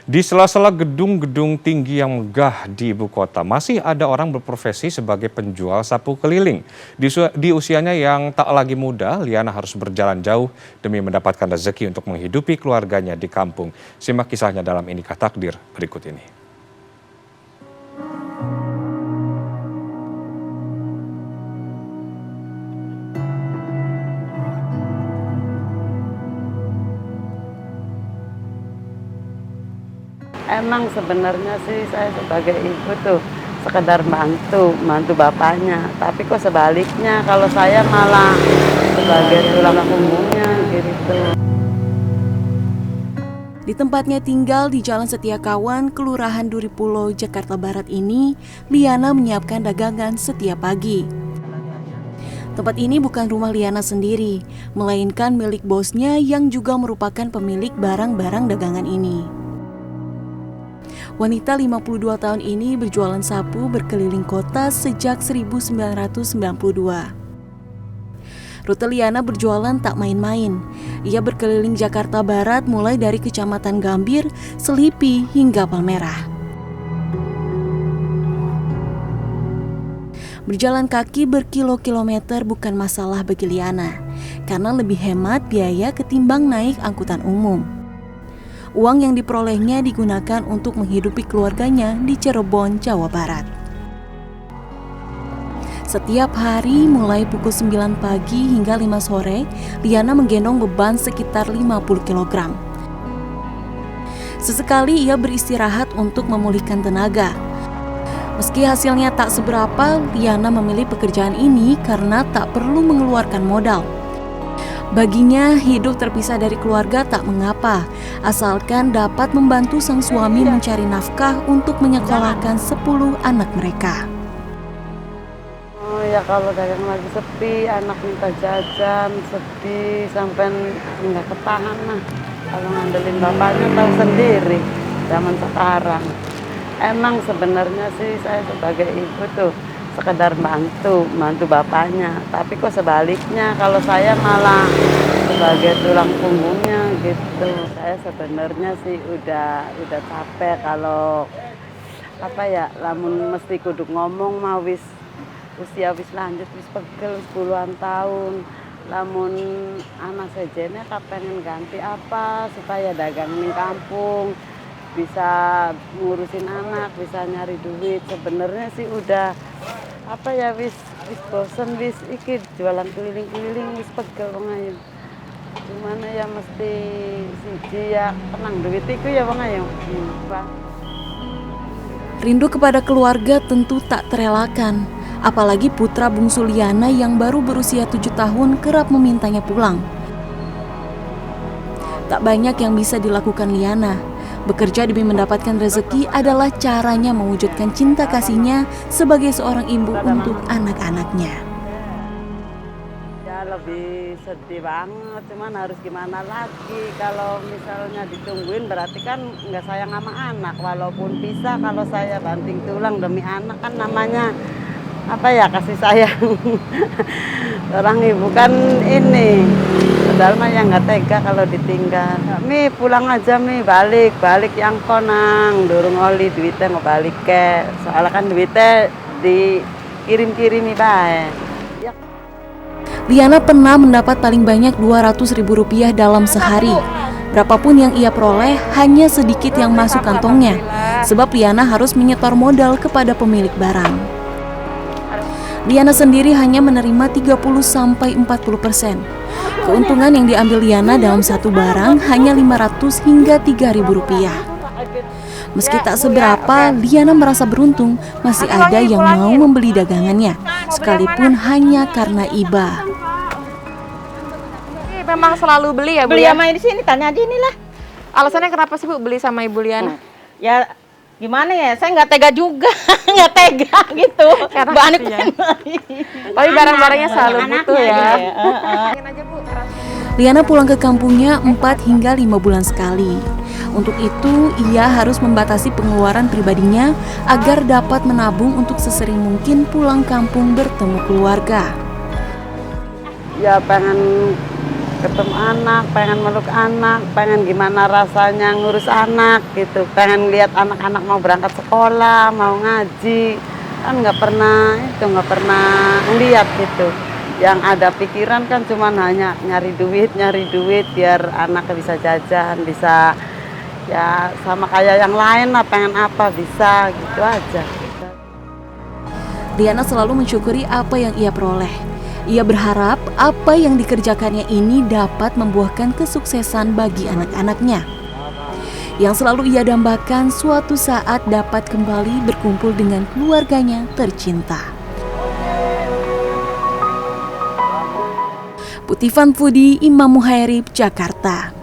Di sela-sela gedung-gedung tinggi yang megah di ibu kota, masih ada orang berprofesi sebagai penjual sapu keliling. Di usianya yang tak lagi muda, Liana harus berjalan jauh demi mendapatkan rezeki untuk menghidupi keluarganya di kampung. Simak kisahnya dalam Inikah Takdir berikut ini. Emang sebenarnya sih saya sebagai ibu tuh sekedar bantu bapaknya. Tapi kok sebaliknya kalau saya malah sebagai tulang punggungnya gitu. Di tempatnya tinggal di Jalan Setiakawan, Kelurahan Duripulo, Jakarta Barat ini, Liana menyiapkan dagangan setiap pagi. Tempat ini bukan rumah Liana sendiri, melainkan milik bosnya yang juga merupakan pemilik barang-barang dagangan ini. Wanita 52 tahun ini berjualan sapu berkeliling kota sejak 1992. Rute Liana berjualan tak main-main. Ia berkeliling Jakarta Barat mulai dari Kecamatan Gambir, Selipi hingga Palmerah. Berjalan kaki berkilo-kilometer bukan masalah bagi Liana, karena lebih hemat biaya ketimbang naik angkutan umum. Uang yang diperolehnya digunakan untuk menghidupi keluarganya di Cirebon, Jawa Barat. Setiap hari mulai pukul 9 pagi hingga 5 sore, Liana menggendong beban sekitar 50 kg. Sesekali ia beristirahat untuk memulihkan tenaga. Meski hasilnya tak seberapa, Liana memilih pekerjaan ini karena tak perlu mengeluarkan modal. Baginya, hidup terpisah dari keluarga tak mengapa, asalkan dapat membantu sang suami mencari nafkah untuk menyekolahkan 10 anak mereka. Oh ya kalau dagang lagi sepi, anak minta jajan, sedih sampai nggak ketahan lah. Kalau ngandelin bapaknya tahu sendiri, zaman sekarang. Emang sebenarnya sih saya sebagai ibu tuh sekedar bantu bapaknya, tapi kok sebaliknya kalau saya malah sebagai tulang punggungnya gitu. Saya sebenarnya sih udah capek kalau lamun mesti kudu ngomong mah usia lanjut wis pegel 10-an tahun. Lamun anak sejene pengen ganti apa supaya dagang di kampung bisa ngurusin anak, bisa nyari duit. Sebenarnya sih udah wis bosen wis iki jualan keliling-keliling wis pegel wong ayo. Gimana ya mesti siji ya tenang duit iku ya wong ayo. Rindu kepada keluarga tentu tak terelakkan, apalagi putra bungsu Liana yang baru berusia 7 tahun kerap memintanya pulang. Tak banyak yang bisa dilakukan Liana. Bekerja demi mendapatkan rezeki adalah caranya mewujudkan cinta kasihnya sebagai seorang ibu untuk anak-anaknya. Ya lebih sedih banget, cuman harus gimana lagi. Kalau misalnya ditungguin berarti kan nggak sayang sama anak. Walaupun bisa kalau saya banting tulang demi anak kan namanya kasih sayang. Orang ibu kan ini padahal mah yang nggak tega kalau ditinggal. Mi pulang aja mi, balik yang konang, durung oli duitnya mau balik ke. Soalnya kan duitnya dikirim-kirimi bae. Ya. Liana pernah mendapat paling banyak Rp200.000 dalam sehari. Berapapun yang ia peroleh, hanya sedikit yang masuk kantongnya, sebab Liana harus menyetor modal kepada pemilik barang. Liana sendiri hanya menerima 30-40%. Keuntungan yang diambil Liana dalam satu barang hanya Rp500 hingga Rp3.000. Meski tak seberapa, Liana merasa beruntung masih ada yang mau membeli dagangannya, sekalipun hanya karena iba. Memang selalu beli ya Bu? Beli ya? sama di sini, tanya aja inilah. Alasannya kenapa sih Bu beli sama Ibu Liana? Ya gimana ya, saya nggak tega juga, nggak tega gitu. Karena Banyak kasihan. Tapi barang-barangnya selalu butuh ya. Liana pulang ke kampungnya 4 hingga 5 bulan sekali. Untuk itu, ia harus membatasi pengeluaran pribadinya agar dapat menabung untuk sesering mungkin pulang kampung bertemu keluarga. Ya pengen ketemu anak, pengen meluk anak, pengen gimana rasanya ngurus anak gitu, pengen lihat anak-anak mau berangkat sekolah, mau ngaji, kan nggak pernah ngeliat gitu. Yang ada pikiran kan cuman hanya nyari duit biar anak bisa jajan, bisa ya sama kayak yang lain lah, pengen apa bisa gitu aja. Liana selalu mensyukuri apa yang ia peroleh. Ia berharap apa yang dikerjakannya ini dapat membuahkan kesuksesan bagi anak-anaknya. Yang selalu ia dambakan suatu saat dapat kembali berkumpul dengan keluarganya tercinta. Puti Fanfudi, Imam Muhairib, Jakarta.